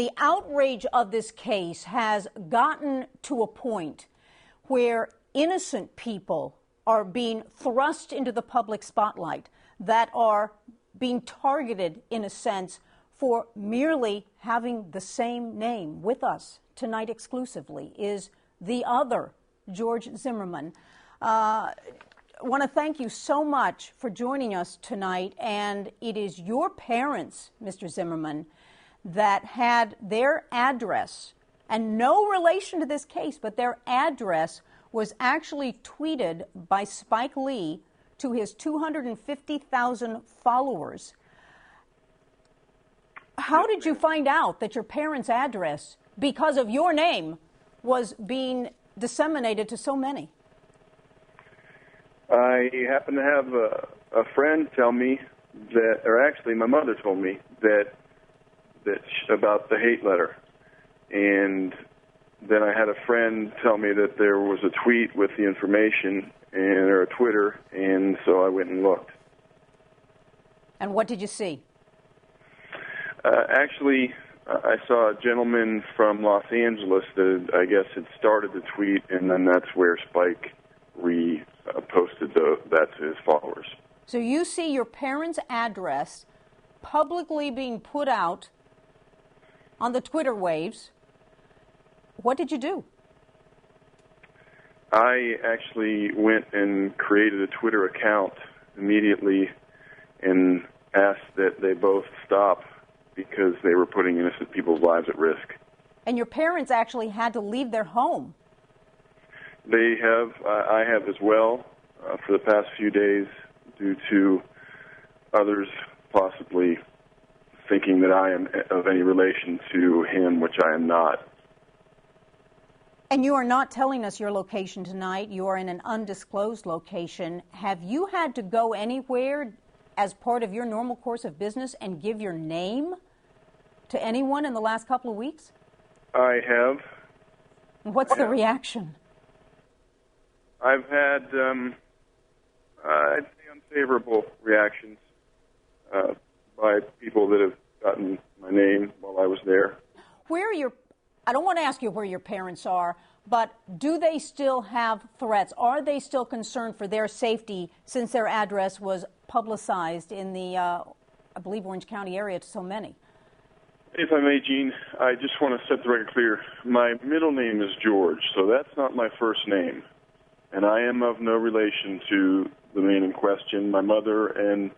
The outrage of this case has gotten to a point where innocent people are being thrust into the public spotlight, that are being targeted, in a sense, for merely having the same name. With us tonight exclusively is the other George Zimmerman. I want to thank you so much for joining us tonight, and it is your parents, Mr. Zimmerman, that had their address, and no relation to this case, but their address was actually tweeted by Spike Lee to his 250,000 followers. How did you find out that your parents' address, because of your name, was being disseminated to so many? I happen to have a friend tell me that, or actually my mother told me that about the hate letter. And then I had a friend tell me that there was a tweet with the information, or a Twitter, and so I went and looked. And what did you see? Actually, I saw a gentleman from Los Angeles that I guess had started the tweet, and then that's where Spike posted that to his followers. So you see your parents' address publicly being put out on the Twitter waves. What did you do? I actually went and created a Twitter account immediately and asked that they both stop because they were putting innocent people's lives at risk. And your parents actually had to leave their home. They have. I have as well for the past few days due to others possibly thinking that I am of any relation to him, which I am not. And you are not telling us your location tonight. You are in an undisclosed location. Have you had to go anywhere as part of your normal course of business and give your name to anyone in the last couple of weeks? I have. What's the reaction? I've had, I'd say, unfavorable reactions by people that have gotten my name while I was there. I don't want to ask you where your parents are, but do they still have threats? Are they still concerned for their safety since their address was publicized in the, I believe, Orange County area to so many? If I may, Jean, I just want to set the record clear. My middle name is George, so that's not my first name. And I am of no relation to the man in question. My mother and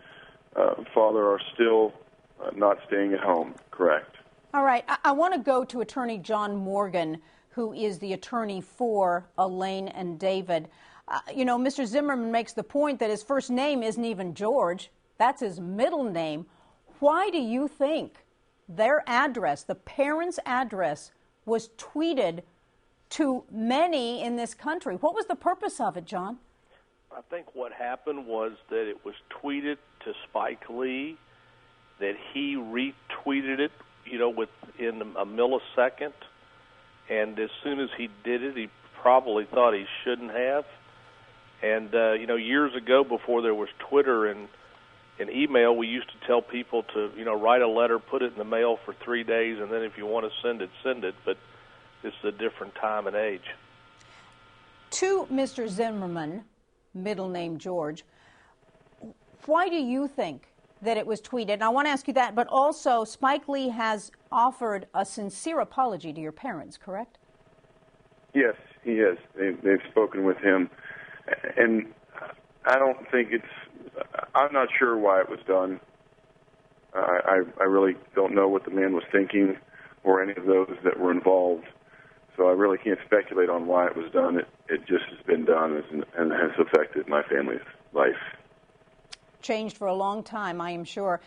father are still not staying at home, correct? All right. I want to go to Attorney John Morgan, who is the attorney for Elaine and David. Mr. Zimmerman makes the point that his first name isn't even George. That's his middle name. Why do you think their address, the parents' address, was tweeted to many in this country? What was the purpose of it, John? I think what happened was that it was tweeted to Spike Lee, that he retweeted it, within a millisecond, and as soon as he did it, he probably thought he shouldn't have. And, years ago, before there was Twitter and email, we used to tell people to, write a letter, put it in the mail for 3 days, and then if you want to send it, send it. But this is a different time and age. To Mr. Zimmerman, middle name George, why do you think that it was tweeted? And I want to ask you that, but also Spike Lee has offered a sincere apology to your parents, correct? Yes, he has. They've spoken with him. And I don't think I'm not sure why it was done. I really don't know what the man was thinking or any of those that were involved. So I really can't speculate on why it was done. It just has been done and has affected my family's life. Changed for a long time, I am sure.